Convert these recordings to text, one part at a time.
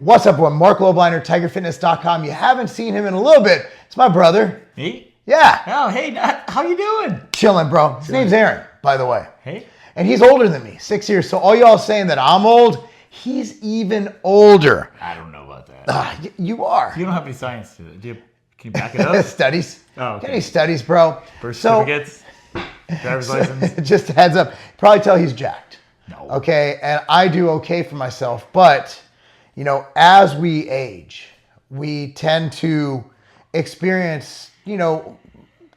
What's up, everyone? Marc Lobliner, tigerfitness.com. You haven't seen him in a little bit. It's my brother. Me? Yeah. Oh, hey, how you doing? Chilling, bro. His name's Aaron, by the way. Hey. And he's older than me, 6 years. So all y'all saying that I'm old, he's even older. I don't know about that. You are. You don't have any science to it. Can you back it up? Studies. Oh, okay. Get any studies, bro? Birth certificates? Driver's license? Just a heads up. Probably tell he's jacked. No. Okay, and I do okay for myself, but you know, as we age, we tend to experience, you know,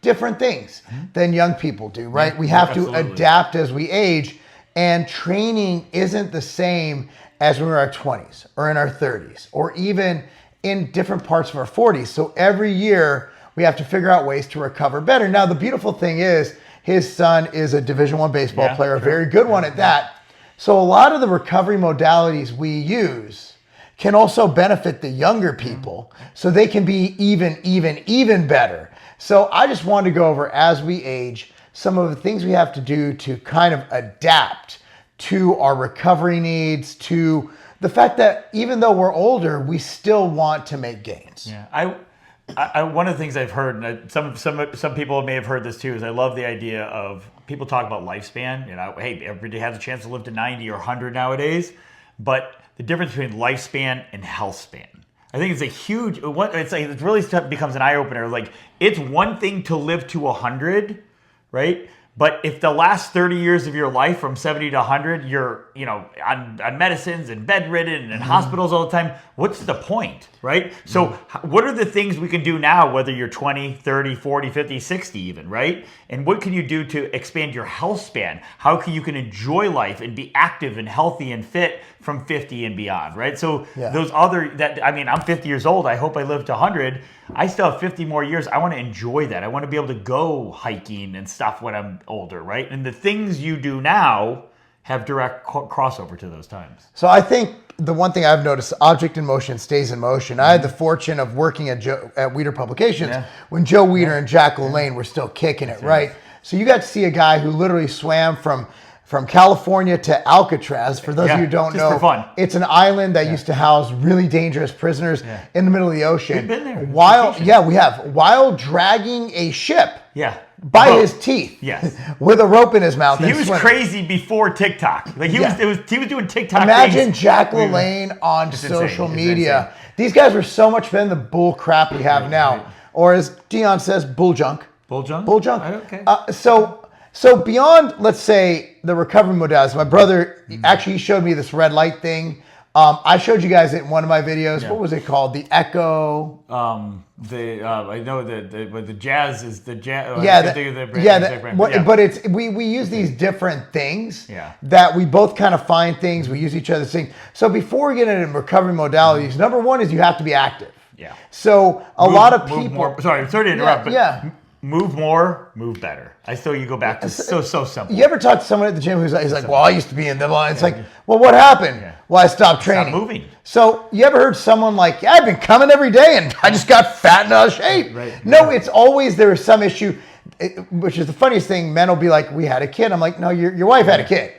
different things than young people do, right? We have to adapt as we age, and training isn't the same as when we're in our 20s or in our 30s or even in different parts of our 40s. So every year we have to figure out ways to recover better. Now, the beautiful thing is his son is a Division I baseball player, a very good one at that. So a lot of the recovery modalities we use can also benefit the younger people so they can be even better. So I just wanted to go over, as we age, some of the things we have to do to kind of adapt to our recovery needs, to the fact that even though we're older, we still want to make gains. Yeah, I one of the things I've heard, and some people may have heard this too, is I love the idea of people talk about lifespan. You know, hey, everybody has a chance to live to 90 or 100 nowadays, but the difference between lifespan and health span, I think it's a huge. It's like it really becomes an eye opener. Like, it's one thing to live to 100, right? But if the last 30 years of your life, from 70 to 100, you're, you know, on medicines and bedridden and in hospitals all the time, what's the point, right? So what are the things we can do now, whether you're 20, 30, 40, 50, 60 even, right? And what can you do to expand your health span? How can you enjoy life and be active and healthy and fit from 50 and beyond, right? So those I'm 50 years old. I hope I live to 100. I still have 50 more years. I want to enjoy that. I want to be able to go hiking and stuff when I'm older, right? And the things you do now have direct crossover to those times. So I think the one thing I've noticed, object in motion stays in motion. I had the fortune of working at Weeder Publications when Joe Weeder and Jack LaLanne were still kicking it, right? So you got to see a guy who literally swam from California to Alcatraz. For those of you who don't know, for fun. It's an island that used to house really dangerous prisoners in the middle of the ocean. We've been there. We have. While dragging a ship by his teeth with a rope in his mouth. So he was crazy before TikTok. Like he was doing TikTok. Imagine things. Jack LaLanne on social media. These guys were so much better than the bull crap we have now. Or as Dion says, bull junk. Bull junk? Bull junk. Okay. So beyond, let's say, the recovery modalities, my brother actually showed me this red light thing. I showed you guys it in one of my videos. What was it called? The Echo. I know the jazz is the jazz. But it's we use these different things that we both kind of find things. We use each other's things. So before we get into recovery modalities, number one is you have to be active. Yeah. So a lot of people. Sorry to interrupt. But move more, move better. You go back to so simple. You ever talk to someone at the gym who's like, well, I used to be in the line. It's like, well, what happened? Well, I stopped training. Stop moving. So you ever heard someone like, I've been coming every day and I just got fat and out of shape. No, it's always there is some issue, which is the funniest thing. Men will be like, we had a kid. I'm like, no, your wife had a kid.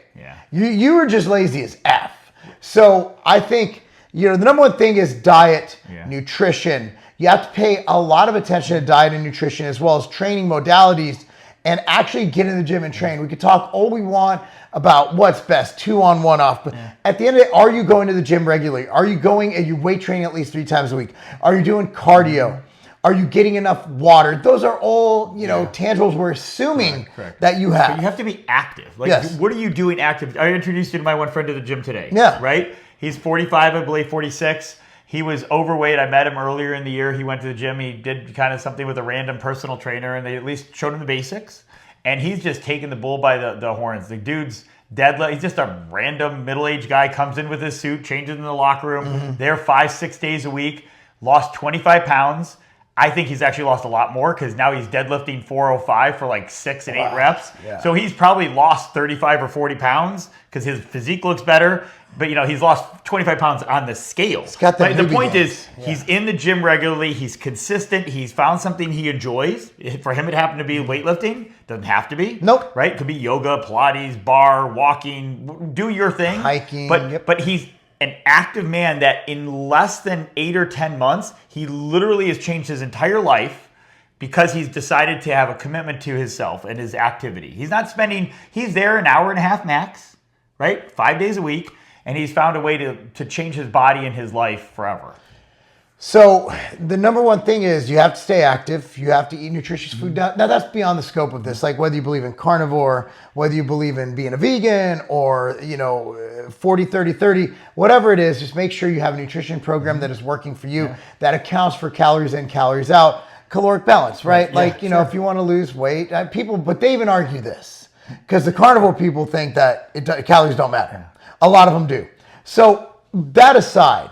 You were just lazy as F. So I think, the number one thing is diet, nutrition. You have to pay a lot of attention to diet and nutrition, as well as training modalities, and actually get in the gym and train. We could talk all we want about what's best, 2 on, 1 off. But at the end of it, are you going to the gym regularly? Are you going and you weight training at least 3 times a week? Are you doing cardio? Are you getting enough water? Those are all, tangibles we're assuming that you have. But you have to be active. Like, what are you doing active? I introduced you to my one friend to the gym today. Right? He's 45, I believe, 46. He was overweight. I met him earlier in the year. He went to the gym. He did kind of something with a random personal trainer, and they at least showed him the basics. And he's just taking the bull by the horns. The dude's deadlift. He's just a random middle-aged guy, comes in with his suit, changes in the locker room. There 5-6 days a week, lost 25 pounds. I think he's actually lost a lot more because now he's deadlifting 405 for like 6 and 8 reps. So he's probably lost 35 or 40 pounds because his physique looks better. But, he's lost 25 pounds on the scale. The point is, he's in the gym regularly. He's consistent. He's found something he enjoys. For him, it happened to be weightlifting. Doesn't have to be. Nope. Right? Could be yoga, Pilates, bar, walking. Do your thing. Hiking. But he's an active man that in less than 8 or 10 months, he literally has changed his entire life because he's decided to have a commitment to himself and his activity. He's there an hour and a half max, right? 5 days a week. And he's found a way to change his body and his life forever. So the number one thing is you have to stay active. You have to eat nutritious food. Now that's beyond the scope of this. Like whether you believe in carnivore, whether you believe in being a vegan or, 40, 30, 30, whatever it is, just make sure you have a nutrition program that is working for you, that accounts for calories in, calories out, caloric balance, right? If you want to lose weight, but they even argue this because the carnivore people think that calories don't matter. A lot of them do. So that aside,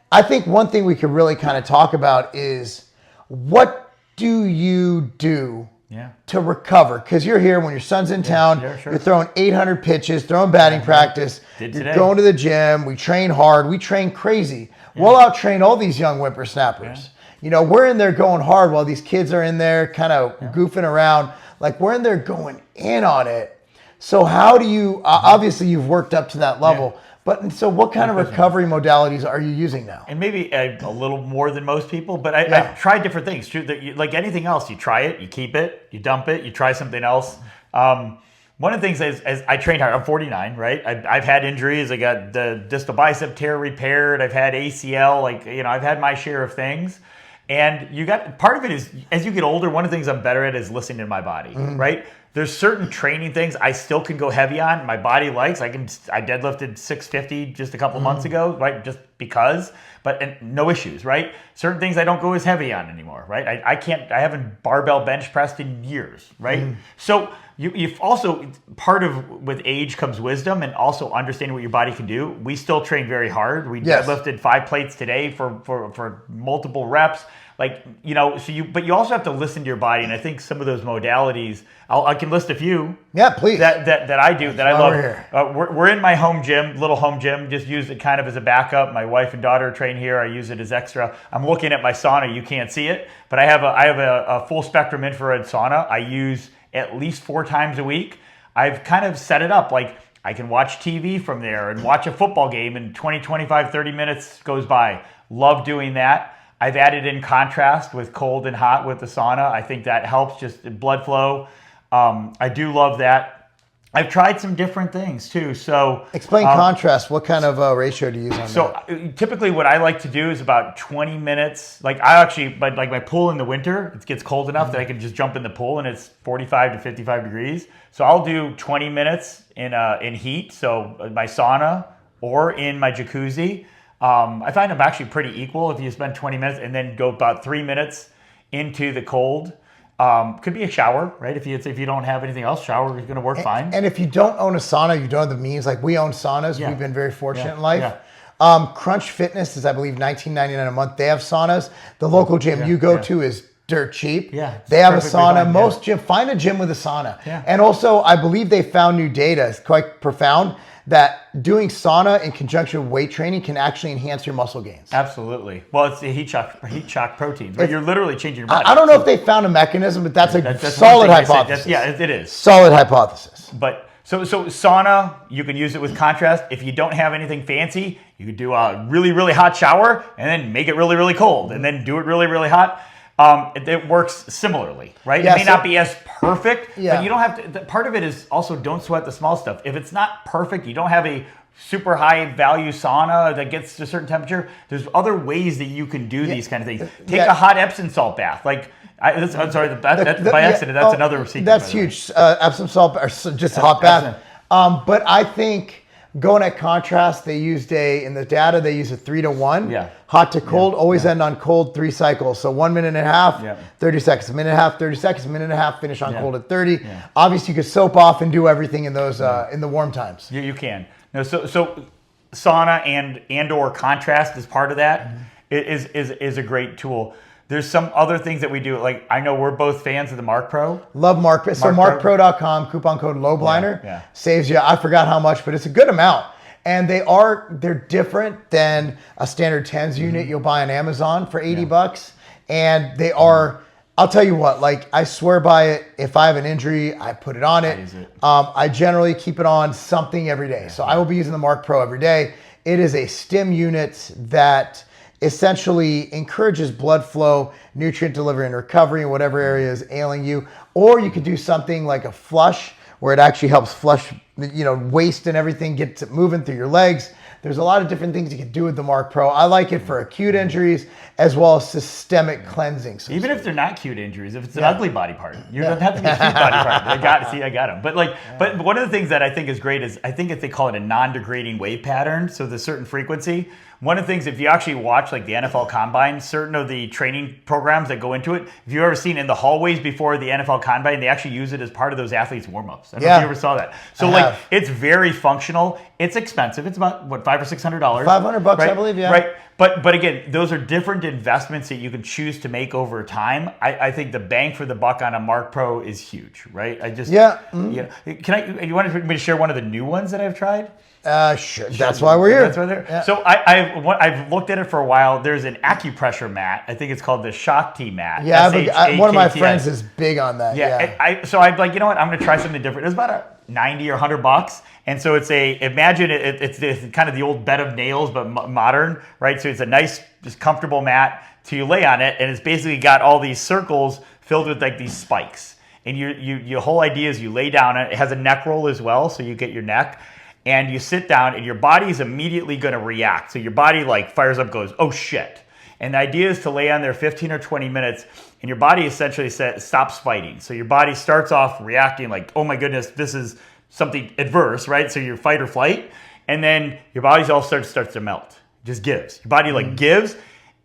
I think one thing we could really kind of talk about is what do you do to recover? Because you're here when your son's in town, you're throwing 800 pitches, throwing batting practice, you're going to the gym, we train hard, we train crazy. We'll out-train all these young whippersnappers. We're in there going hard while these kids are in there kind of goofing around. Like we're in there going in on it. So how do you, obviously you've worked up to that level, but so what kind of recovery modalities are you using now? And maybe a little more than most people, but I've tried different things. Like anything else, you try it, you keep it, you dump it, you try something else. One of the things is, as I trained hard, I'm 49, right? I've had injuries. I got the distal bicep tear repaired. I've had ACL, I've had my share of things. And part of it is, as you get older, one of the things I'm better at is listening to my body, right? There's certain training things I still can go heavy on. My body likes. I deadlifted 650 just a couple months ago, right? Just because, but no issues, right? Certain things I don't go as heavy on anymore, right? I haven't barbell bench pressed in years, right? So you've also, with age comes wisdom and also understanding what your body can do. We still train very hard. We deadlifted 5 plates today for multiple reps. But you also have to listen to your body, and I think some of those modalities, I can list a few. Yeah, please. That I do, that I love. We're in my home gym, little home gym. Just use it kind of as a backup. My wife and daughter train here. I use it as extra. I'm looking at my sauna. You can't see it, but I have a full spectrum infrared sauna. I use at least 4 times a week. I've kind of set it up like I can watch TV from there and watch a football game, and 20, 25, 30 minutes goes by. Love doing that. I've added in contrast with cold and hot with the sauna. I think that helps just blood flow. I do love that. I've tried some different things too. So explain contrast. What kind of ratio do you use on that? So typically what I like to do is about 20 minutes. Like my pool in the winter, it gets cold enough that I can just jump in the pool and it's 45 to 55 degrees. So I'll do 20 minutes in heat. So my sauna or in my jacuzzi. I find them actually pretty equal if you spend 20 minutes and then go about 3 minutes into the cold. Could be a shower, right? If you don't have anything else, shower is going to work fine. And if you don't own a sauna, you don't have the means. Like we own saunas. We've been very fortunate in life. Crunch Fitness is, I believe, $19.99 a month. They have saunas. The local gym you go to is dirt cheap. They have a sauna. Most gym, find a gym with a sauna. And also, I believe they found new data. It's quite profound that doing sauna in conjunction with weight training can actually enhance your muscle gains. Absolutely. Well, it's the heat shock proteins, right? You're literally changing your body. I don't know if they found a mechanism, but that's a solid hypothesis. It is. Solid hypothesis. But so sauna, you can use it with contrast. If you don't have anything fancy, you could do a really, really hot shower and then make it really, really cold and then do it really, really hot. It works similarly, right? It may not be as perfect, but you don't have to. Part of it is also don't sweat the small stuff. If it's not perfect, you don't have a super high value sauna that gets to a certain temperature. There's other ways that you can do these kind of things. Take a hot Epsom salt bath. I'm sorry, by accident, that's another secret. That's huge. Epsom salt or just a hot bath. But I think going at contrast, they used in the data, they use a 3-to-1. Hot to cold, always end on cold 3 cycles. So 1 minute and a half, 30 seconds, a minute and a half, 30 seconds, a minute and a half, finish on cold at 30. Obviously, you could soap off and do everything in those in the warm times. You can. No, so sauna and or contrast is part of that. Is a great tool. There's some other things that we do. Like I know we're both fans of the Marc Pro. Love Marc Pro. So marcpro.com, coupon code Lobliner saves you. I forgot how much, but it's a good amount. And they're different than a standard TENS unit you'll buy on Amazon for $80. And they are, I'll tell you what, like I swear by it. If I have an injury, I put it on it. I generally keep it on something every day. So I will be using the Marc Pro every day. It is a stim unit that essentially encourages blood flow, nutrient delivery and recovery in whatever area is ailing you. Or you could do something like a flush where it actually helps flush, waste and everything, gets it moving through your legs. There's a lot of different things you can do with the Marc Pro. I like it for acute injuries as well as systemic cleansing. So even if they're not cute injuries, if it's an ugly body part, you don't have to be a cute body part. I got them. But one of the things that I think is great is I think if they call it a non-degrading wave pattern, so the certain frequency. One of the things, if you actually watch like the NFL Combine, certain of the training programs that go into it, if you've ever seen in the hallways before the NFL Combine, they actually use it as part of those athletes' warm-ups. I don't know if you ever saw that. So it's very functional. It's expensive. It's about $500 or $600. $500, right? I believe, yeah. Right. But again, those are different investments that you can choose to make over time. I think the bang for the buck on a Marc Pro is huge, right? You wanted me to share one of the new ones that I've tried? Sure. That's why we're here. That's why they're. Yeah. So I've looked at it for a while. There's an acupressure mat. I think it's called the Shakti mat. Yeah, one of my friends is big on that. Yeah. So I'm like, you know what? I'm going to try something different. It's about $90 or $100, and so it's kind of the old bed of nails, but modern, right? So it's a nice, just comfortable mat to you lay on it, and it's basically got all these circles filled with like these spikes. And your whole idea is you lay down on it. It has a neck roll as well, so you get your neck. And you sit down and your body is immediately going to react. So your body like fires up, goes, oh shit. And the idea is to lay on there 15 or 20 minutes and your body essentially stops fighting. So your body starts off reacting like, oh my goodness, this is something adverse, right? So your fight or flight. And then your body all starts to melt. It just gives. Your body gives,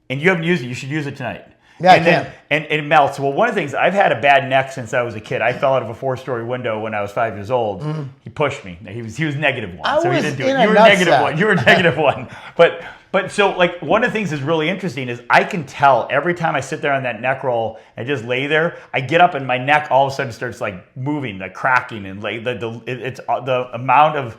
and you haven't used it. You should use it tonight. Yeah, I can. And it melts. Well, one of the things, I've had a bad neck since I was a kid. I fell out of a 4-story window when I was 5 years old. He pushed me. He was -1, so he didn't do it. You were -1. You were -1. But so like one of the things that's really interesting is I can tell every time I sit there on that neck roll and just lay there, I get up and my neck all of a sudden starts like moving, like cracking, and like it's the amount of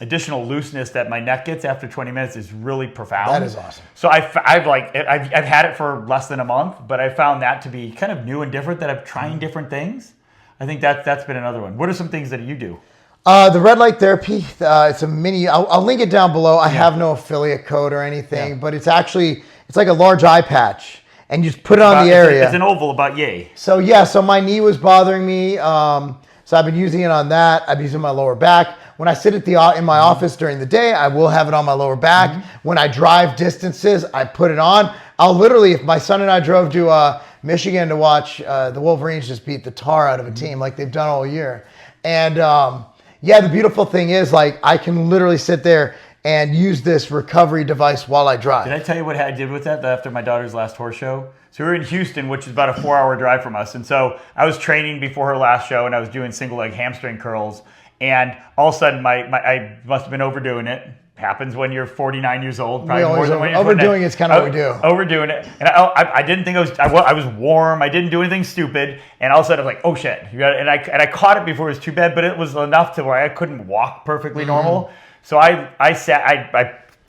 additional looseness that my neck gets after 20 minutes is really profound. That is awesome. So I've had it for less than a month, but I found that to be kind of new and different, that I'm trying different things. I think that's been another one. What are some things that you do? The red light therapy, it's a mini, I'll link it down below. I have no affiliate code or anything, but it's like a large eye patch, and you just put it on the area. It's an oval about yay. So so my knee was bothering me. So I've been using it on that. I've been using my lower back. When I sit in my office during the day, I will have it on my lower back. When I drive distances, I put it on. I'll literally, if my son and I drove to Michigan to watch the Wolverines just beat the tar out of a team like they've done all year. And the beautiful thing is like I can literally sit there and use this recovery device while I drive. Did I tell you what I did with that after my daughter's last horse show? So we were in Houston, which is about a 4-hour drive from us. And so I was training before her last show, and I was doing single leg hamstring curls. And all of a sudden, I must have been overdoing it. Happens when you're 49 years old. Probably more than when you're overdoing it's kind of what we do. Overdoing it. And I didn't think I was warm. I didn't do anything stupid. And all of a sudden, I was like, oh shit. And I caught it before it was too bad, but it was enough to where I couldn't walk perfectly normal. So I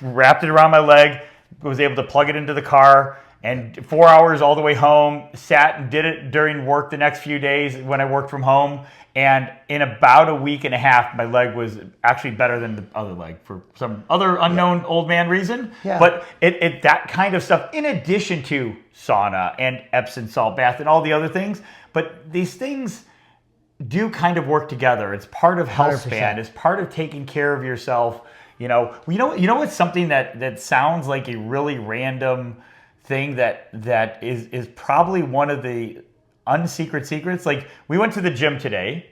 wrapped it around my leg, was able to plug it into the car, and 4 hours all the way home, sat and did it during work the next few days when I worked from home. And in about a week and a half, my leg was actually better than the other leg for some other unknown old man reason. Yeah. But that kind of stuff, in addition to sauna and Epsom salt bath and all the other things, but these things do kind of work together. It's part of health 100%. Span. It's part of taking care of yourself. You know what's something that sounds like a really random thing that is probably one of the unsecret secrets. Like we went to the gym today.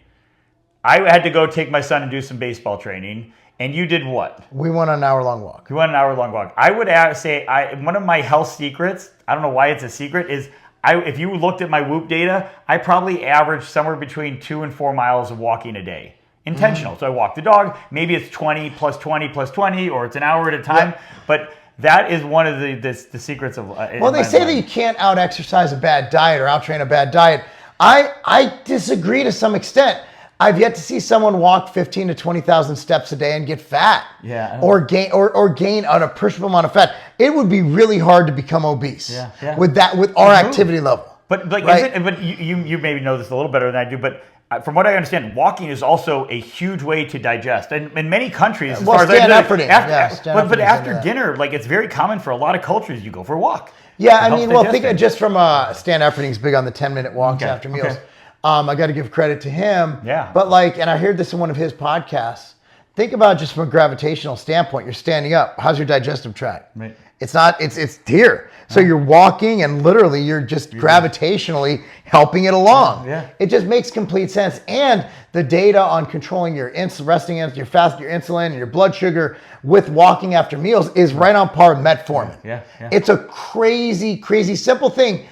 I had to go take my son and do some baseball training. And you did what? We went on an hour-long walk. We went an hour-long walk. I would say one of my health secrets, I don't know why it's a secret, is if you looked at my Whoop data, I probably averaged somewhere between 2 and 4 miles of walking a day. Intentional. So I walk the dog. Maybe it's 20 plus 20 plus 20, or it's an hour at a time. Yep. But that is one of the secrets of. Well, they say that you can't out-exercise a bad diet or out-train a bad diet. I disagree to some extent. I've yet to see someone walk 15 to 20,000 steps a day and get fat. Yeah. Or gain an appreciable amount of fat. It would be really hard to become obese. Yeah. With our activity level. But like, right? but you maybe know this a little better than I do. But from what I understand, walking is also a huge way to digest. And in many countries, as Well, far as I know, but after dinner, like it's very common for a lot of cultures, you go for a walk. Yeah, I mean, well, think just from stand efforting is big on the 10-minute walks after meals. Okay. I got to give credit to him. Yeah. But like, and I heard this in one of his podcasts. Think about just from a gravitational standpoint. You're standing up. How's your digestive tract? Right. It's not. It's here. So you're walking, and literally you're just gravitationally helping it along. Yeah. It just makes complete sense. And the data on controlling your resting insulin, your fast, your insulin, and your blood sugar with walking after meals is right on par with metformin. Yeah. It's a crazy, crazy simple thing.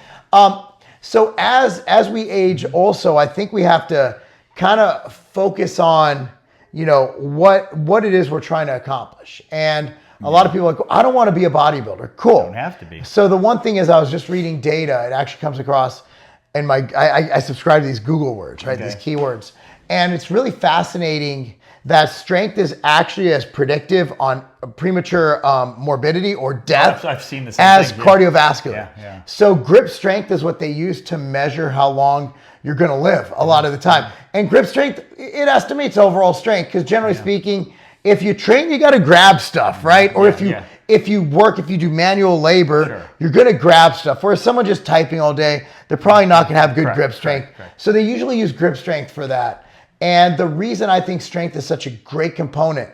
So as we age, also, I think we have to kind of focus on, what it is we're trying to accomplish. And a lot of people are like, I don't want to be a bodybuilder. Cool. Don't have to be. So the one thing is, I was just reading data. It actually comes across, and I subscribe to these Google words, right? Okay. These keywords, and it's really fascinating that strength is actually as predictive on premature morbidity or death I've seen the same as thing, cardiovascular. Yeah. So grip strength is what they use to measure how long you're going to live a lot of the time. And grip strength, it estimates overall strength, because generally speaking, if you train, you got to grab stuff, right? Or if you do manual labor, you're going to grab stuff. Whereas someone just typing all day, they're probably not going to have good grip strength. Correct. So they usually use grip strength for that. And the reason I think strength is such a great component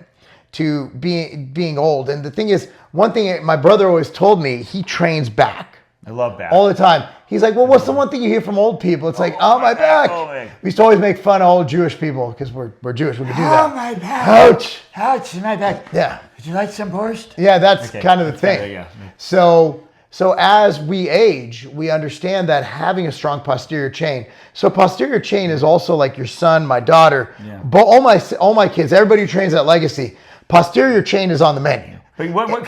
to being old. And the thing is, one thing my brother always told me, he trains back. I love back. All the time. He's like, well, what's the one thing you hear from old people? It's like, oh, my back. We used to always make fun of old Jewish people because we're Jewish. We could do that. Oh, my back. Ouch. Ouch, my back. Yeah. Would you like some borscht? Yeah, that's kind of the thing. Yeah. So as we age, we understand that having a strong posterior chain. So posterior chain is also like your son, my daughter, but all my kids, everybody who trains at Legacy, posterior chain is on the menu. But what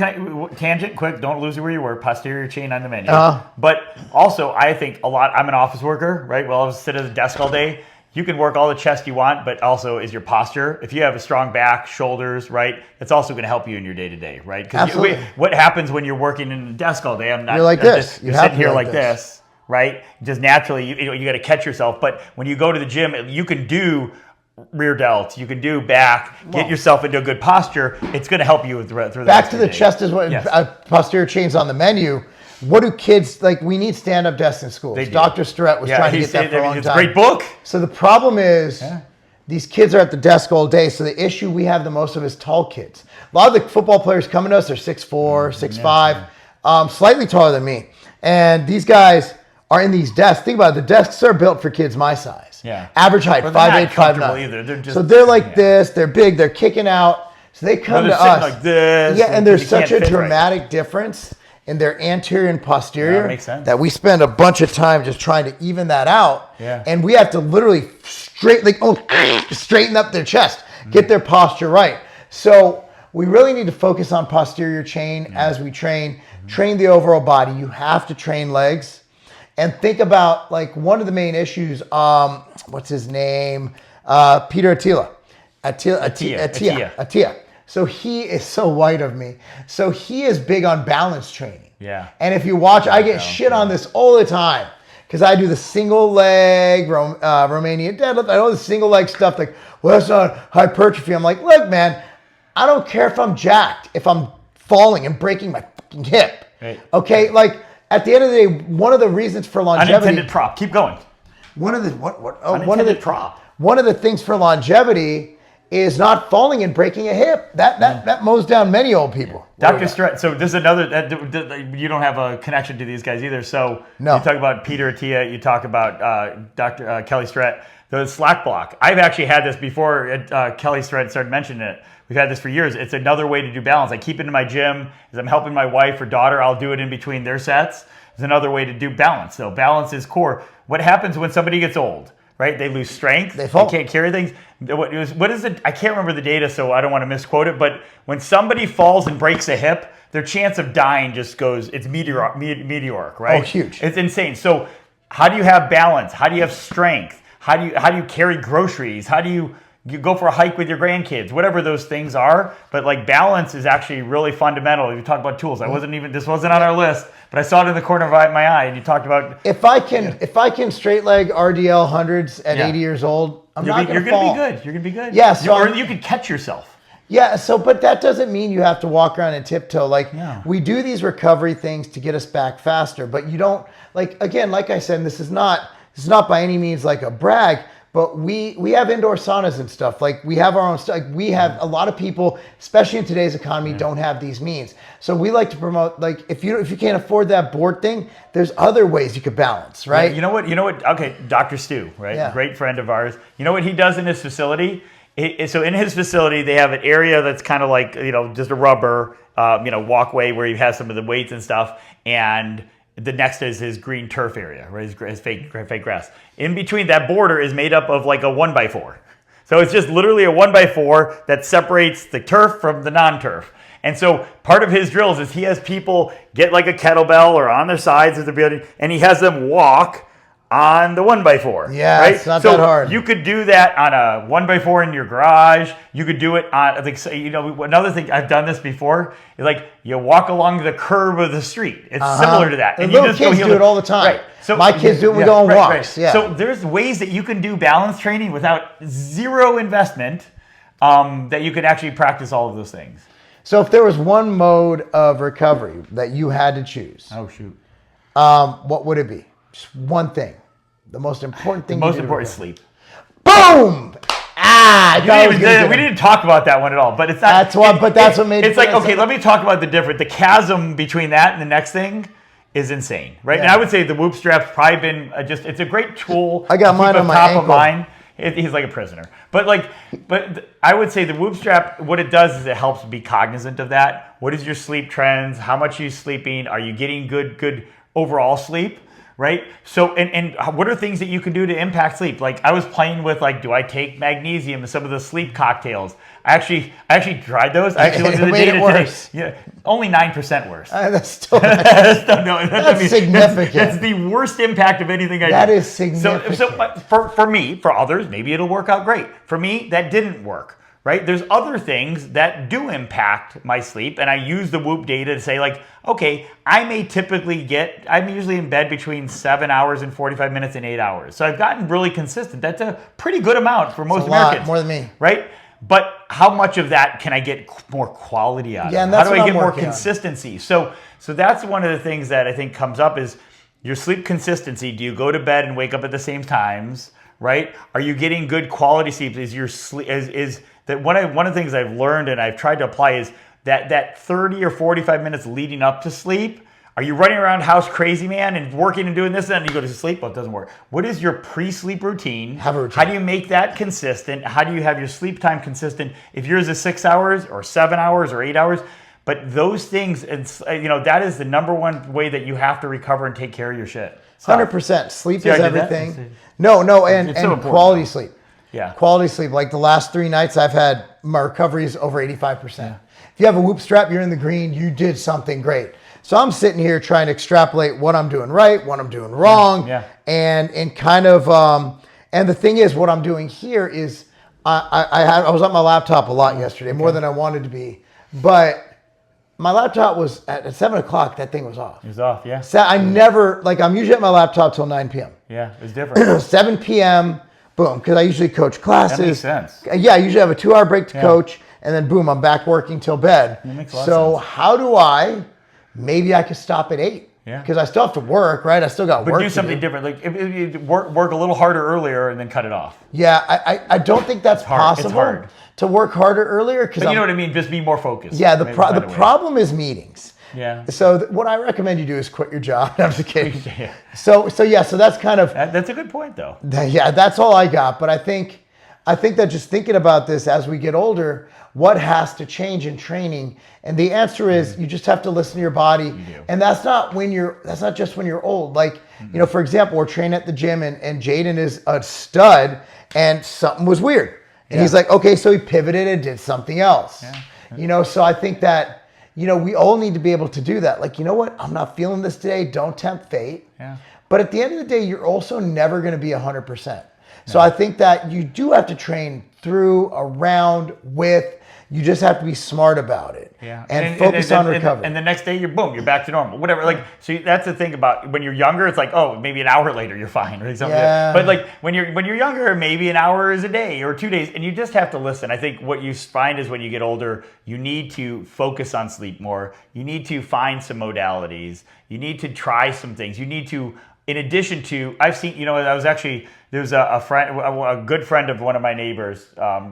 tangent, quick, don't lose where you were, posterior chain on the menu. But also, I think I'm an office worker, right? Well, I'll sit at the desk all day. You can work all the chest you want, but also is your posture. If you have a strong back, shoulders, right, it's also going to help you in your day-to-day, right? Because what happens when you're working in the desk all day? You're like this. You're sitting here like this, right? Just naturally, you got to catch yourself. But when you go to the gym, you can do rear delts, you can do back, get yourself into a good posture. It's going to help you through the back to the chest is what posterior chain's on the menu. What do kids like? We need stand-up desks in schools. Dr. Starrett was trying to get that for a long time. It's a great book. So the problem is these kids are at the desk all day. So the issue we have the most of is tall kids. A lot of the football players coming to us are 6'4", 6'5", slightly taller than me. And these guys are in these desks. Think about it. The desks are built for kids my size. Yeah. Average height, 5'8", 5'9". So they're like this. They're big. They're kicking out. So they come to us. Like this. Yeah, and there's such a dramatic difference in their anterior and posterior that we spend a bunch of time just trying to even that out. Yeah. And we have to literally straighten up their chest, get their posture right. So we really need to focus on posterior chain as we train the overall body. You have to train legs. And think about like one of the main issues, what's his name? Peter Attia. So he is so white of me. So he is big on balance training. Yeah. And if you watch, I get shit on this all the time because I do the single leg Romanian deadlift. I know the single leg stuff like, well, that's not hypertrophy. I'm like, look, man, I don't care if I'm jacked, if I'm falling and breaking my fucking hip. Right. Okay, like at the end of the day, one of the reasons for longevity. Unintended prop. Keep going. One of the prop. One of the things for longevity is not falling and breaking a hip. That mows down many old people. Dr. Starrett, so this is another, you don't have a connection to these guys either. So no. You talk about Peter Attia, you talk about Dr. Kelly Starrett, the slack block. I've actually had this before Kelly Starrett started mentioning it. We've had this for years. It's another way to do balance. I keep it in my gym. As I'm helping my wife or daughter, I'll do it in between their sets. It's another way to do balance. So balance is core. What happens when somebody gets old? Right? They lose strength. They fall. They can't carry things. What is it? I can't remember the data, so I don't want to misquote it. But when somebody falls and breaks a hip, their chance of dying just goes, it's meteoric, right? Oh, huge. It's insane. So how do you have balance? How do you have strength? How do you carry groceries? How do you You go for a hike with your grandkids, whatever those things are. But like balance is actually really fundamental. You talk about tools. This wasn't on our list, but I saw it in the corner of my eye, and you talked about. If I can straight leg RDL hundreds at 80 years old, I'm not going to fall. You're going to be good. You're going to be good. Yeah. So or you could catch yourself. Yeah. So, but that doesn't mean you have to walk around and tiptoe. Like we do these recovery things to get us back faster, but you don't again, like I said, and this is not by any means like a brag. But we have indoor saunas and stuff. Like we have our own stuff. Like we have a lot of people, especially in today's economy, don't have these means. So we like to promote, like if you can't afford that board thing, there's other ways you could balance, right? Yeah, you know what? Okay, Dr. Stu, right? Yeah. Great friend of ours. You know what he does in his facility? So in his facility, they have an area that's kind of like, just a rubber, walkway where he has some of the weights and stuff. And the next is his green turf area, right? His fake grass. In between that border is made up of like a 1x4. So it's just literally a 1x4 that separates the turf from the non-turf. And so part of his drills is he has people get like a kettlebell or on their sides of the building, and he has them walk on the 1x4. Yeah, right? It's not that hard. You could do that on a 1x4 in your garage. You could do it on, another thing, I've done this before, is like you walk along the curb of the street. It's similar to that. And little kids do it all the time. Right. So my kids do it when we go on walks. Right. Yeah. So there's ways that you can do balance training without zero investment that you could actually practice all of those things. So if there was one mode of recovery that you had to choose, oh shoot, what would it be? Just one thing. The most important thing. The most important is sleep. Boom! We didn't talk about that one at all, but it's not. That's what made it. It's like, okay, let me talk about the difference. The chasm between that and the next thing is insane, right? Yeah. And I would say the Whoop strap's probably been it's a great tool. I got mine on my ankle. Of mind. He's like a prisoner, but I would say the Whoop strap. What it does is it helps be cognizant of that. What is your sleep trends? How much are you sleeping? Are you getting good overall sleep? Right. So, and what are things that you can do to impact sleep? Like I was playing with do I take magnesium and some of the sleep cocktails? I actually tried those. I actually looked at the data today. Yeah, only 9% worse. That's still that's significant. That's the worst impact of anything I do. That is significant. So for me, for others, maybe it'll work out great. For me, that didn't work. Right? There's other things that do impact my sleep, and I use the Whoop data to say, okay, I'm usually in bed between 7 hours and 45 minutes and 8 hours. So I've gotten really consistent. That's a pretty good amount for most Americans. More than me. Right? But how much of that can I get more quality out of? Yeah, and that's how do I get more working consistency? So that's one of the things that I think comes up is your sleep consistency. Do you go to bed and wake up at the same times? Right? Are you getting good quality sleep? Is your sleep one of the things I've learned and I've tried to apply is that 30 or 45 minutes leading up to sleep. Are you running around house crazy, man, and working and doing this and then you go to sleep? Well, it doesn't work. What is your pre-sleep routine? Have a routine. How do you make that consistent? How do you have your sleep time consistent? If yours is 6 hours or 7 hours or 8 hours, but those things, that is the number one way that you have to recover and take care of your shit. 100%. Sleep is everything. No, and quality sleep. Yeah. Quality sleep. Like the last 3 nights I've had, my recovery is over 85%. Yeah. If you have a Whoop strap, you're in the green, you did something great. So I'm sitting here trying to extrapolate what I'm doing right, what I'm doing wrong. Yeah. And kind of, and the thing is, what I'm doing here is, I was on my laptop a lot yesterday, more than I wanted to be. But my laptop was at 7 o'clock, that thing was off. It was off, yeah. So I'm usually at my laptop till 9 p.m. Yeah, it was different. 7 p.m., boom, because I usually coach classes. That makes sense. Yeah, I usually have a 2-hour break to coach, and then boom, I'm back working till bed. That makes a lot so of sense. how do maybe I could stop at 8. Yeah. Because I still have to work, right? I still got work to do. But do something different. Like if you work a little harder earlier and then cut it off. Yeah, I don't think that's possible. It's hard to work harder earlier. But you know what I mean? Just be more focused. Yeah, the problem is meetings. Yeah. So what I recommend you do is quit your job. I'm just kidding. Yeah. So that's kind of... That's a good point, though. Yeah, that's all I got. But I think that just thinking about this as we get older, what has to change in training? And the answer is you just have to listen to your body. You do. And that's not just when you're old. Like, for example, we're training at the gym and Jaden is a stud and something was weird. And he's like, okay, so he pivoted and did something else. Yeah. So I think that, we all need to be able to do that. Like, you know what? I'm not feeling this today. Don't tempt fate. Yeah. But at the end of the day, you're also never going to be 100%. So I think that you do have to train through, around, with. You just have to be smart about it and focus on recovery. And the next day, you're back to normal. Whatever. Like, so that's the thing about when you're younger. It's like, oh, maybe an hour later you're fine, or something. Yeah. But like when you're younger, maybe an hour is a day or 2 days, and you just have to listen. I think what you find is when you get older, you need to focus on sleep more. You need to find some modalities. You need to try some things. You need to, in addition to, I've seen, I was actually, there's a good friend of one of my neighbors,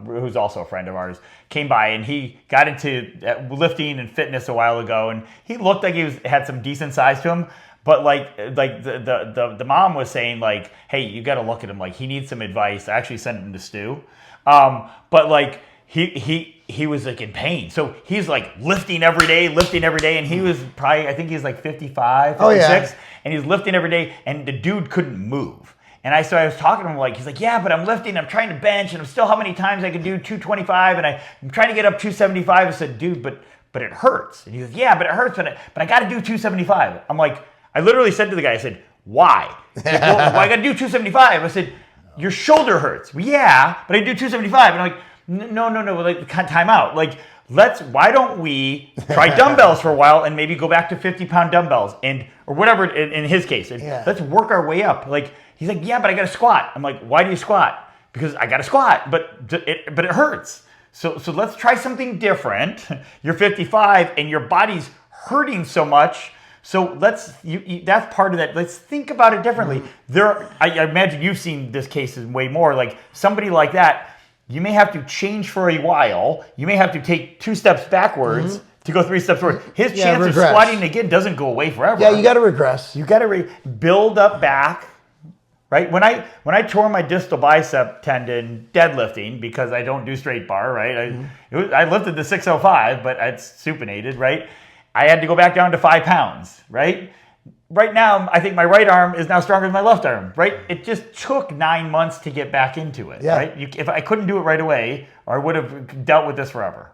who's also a friend of ours, came by, and he got into lifting and fitness a while ago, and he looked like had some decent size to him, but like the mom was saying, like, hey, you got to look at him, like he needs some advice. I actually sent him to Stu, but like he was like in pain, so he's like lifting every day, and he was probably, I think he's like 55, 56, and he's lifting every day, and the dude couldn't move. And I was talking to him, like, he's like, yeah, but I'm lifting, I'm trying to bench, and I'm still, how many times I can do 225, and I'm trying to get up 275. I said, dude, but it hurts. And he goes, yeah, but it hurts, but I got to do 275. I'm like, I literally said to the guy, I said, why? He's like, well, I got to do 275. I said, your shoulder hurts. Well, yeah, but I do 275. And I'm like, no, like, time out. Like, why don't we try dumbbells for a while and maybe go back to 50-pound dumbbells or whatever in his case. And let's work our way up. Like, he's like, yeah, but I got to squat. I'm like, why do you squat? Because I got to squat, but it hurts. So let's try something different. You're 55 and your body's hurting so much. So that's part of that. Let's think about it differently. I imagine you've seen this case way more. Like somebody like that, you may have to change for a while. You may have to take 2 steps backwards to go 3 steps forward. His chance of squatting again doesn't go away forever. Yeah, you got to regress. You got to build up back. Right? When I tore my distal bicep tendon deadlifting, because I don't do straight bar, right? I lifted the 605, but it's supinated, right? I had to go back down to 5 pounds, right? Right now, I think my right arm is now stronger than my left arm, right? It just took 9 months to get back into it, right? If I couldn't do it right away, or I would have dealt with this forever.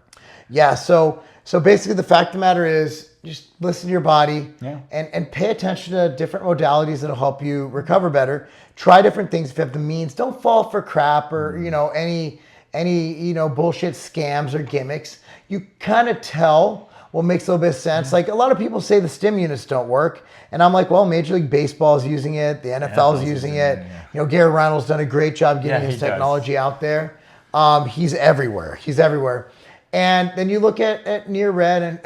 Yeah, so basically the fact of the matter is, just listen to your body and pay attention to different modalities that'll help you recover better. Try different things if you have the means. Don't fall for crap or any bullshit scams or gimmicks. You kind of tell what makes a little bit of sense. Like a lot of people say the stim units don't work, and I'm like, well, Major League Baseball is using it, the NFL is using it. Gary Reynolds done a great job getting his technology out there. He's everywhere. And then you look at near red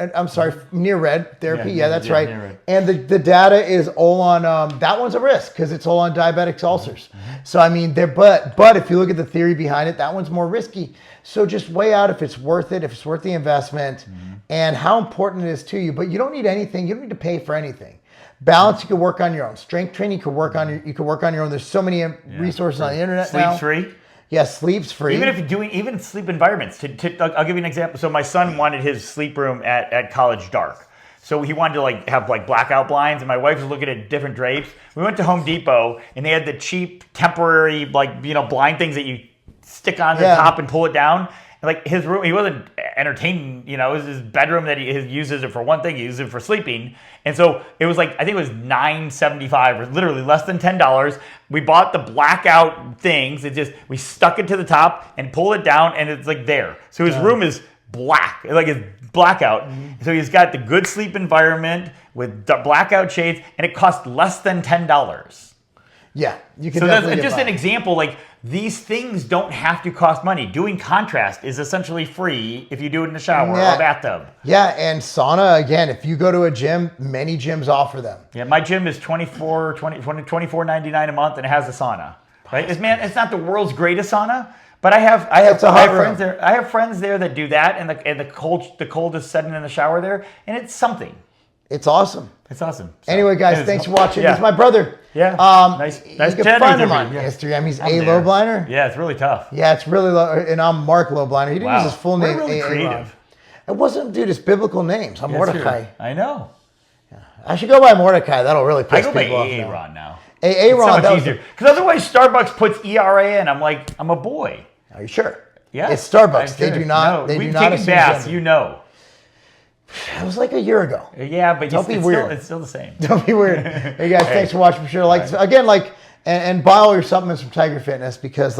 near red therapy. Yeah, that's right. And the data is all on, that one's a risk because it's all on diabetic ulcers. So I mean, but if you look at the theory behind it, that one's more risky. So just weigh out if it's worth it, if it's worth the investment, and how important it is to you. But you don't need anything. You don't need to pay for anything. Balance, you can work on your own. Strength training, you can work on your own. There's so many resources on the internet now. Sleep's free. Yeah, sleep's free. Even if you're doing even sleep environments. I'll give you an example. So my son wanted his sleep room at college dark. So he wanted to have blackout blinds, and my wife was looking at different drapes. We went to Home Depot, and they had the cheap temporary blind things that you stick on the top and pull it down. And his room, he wasn't entertaining. It was his bedroom that he uses it for one thing. He uses it for sleeping. And so it was I think it was $9.75, or literally less than $10. We bought the blackout things. We stuck it to the top and pull it down, and it's there. So his room is black, it's blackout. So he's got the good sleep environment with the blackout shades, and it cost less than $10. Yeah, you can. So that's just an example. These things don't have to cost money. Doing contrast is essentially free if you do it in the shower or a bathtub. Yeah, and sauna, again, if you go to a gym, many gyms offer them. Yeah, my gym is $24.99 a month, and it has a sauna. Right? It's not the world's greatest sauna, but I have friends there. I have friends there that do that, and the cold is setting in the shower there, and it's something. It's awesome. It's awesome. So, anyway, guys, thanks for watching. He's my brother. Yeah. Nice chatting with him on Instagram. He's A Lobliner. Yeah, it's really tough. Yeah, it's really low. And I'm Marc Lobliner. He didn't use his full name. We're really creative. It wasn't, dude. It's biblical names. I'm Mordecai. I know. Yeah. I should go by Mordecai. That'll really piss people off. I go by Aaron now. Aaron. It's easier. Because otherwise, Starbucks puts ERA in. I'm like, I'm a boy. Are you sure? Yeah. It's Starbucks. They do not. They do not. We've taken baths. It was like a year ago. Yeah, but don't be weird. It's still the same. Don't be weird. Hey guys, thanks for watching. For sure, and buy all your supplements from Tiger Fitness because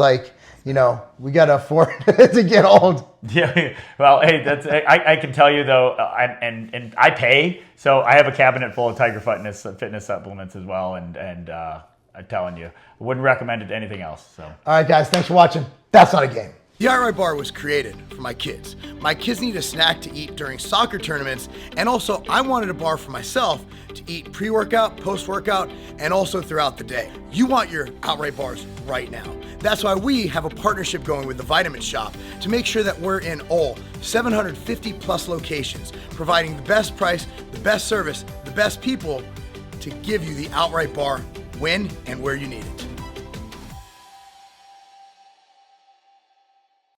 you know, we got to afford to get old. Yeah. Well, hey, I can tell you though, and I pay, so I have a cabinet full of Tiger fitness supplements as well, and I'm telling you, I wouldn't recommend it to anything else. So. All right, guys, thanks for watching. That's not a game. The Outright Bar was created for my kids. My kids need a snack to eat during soccer tournaments, and also I wanted a bar for myself to eat pre-workout, post-workout, and also throughout the day. You want your Outright Bars right now. That's why we have a partnership going with the Vitamin Shop to make sure that we're in all 750 plus locations, providing the best price, the best service, the best people to give you the Outright Bar when and where you need it.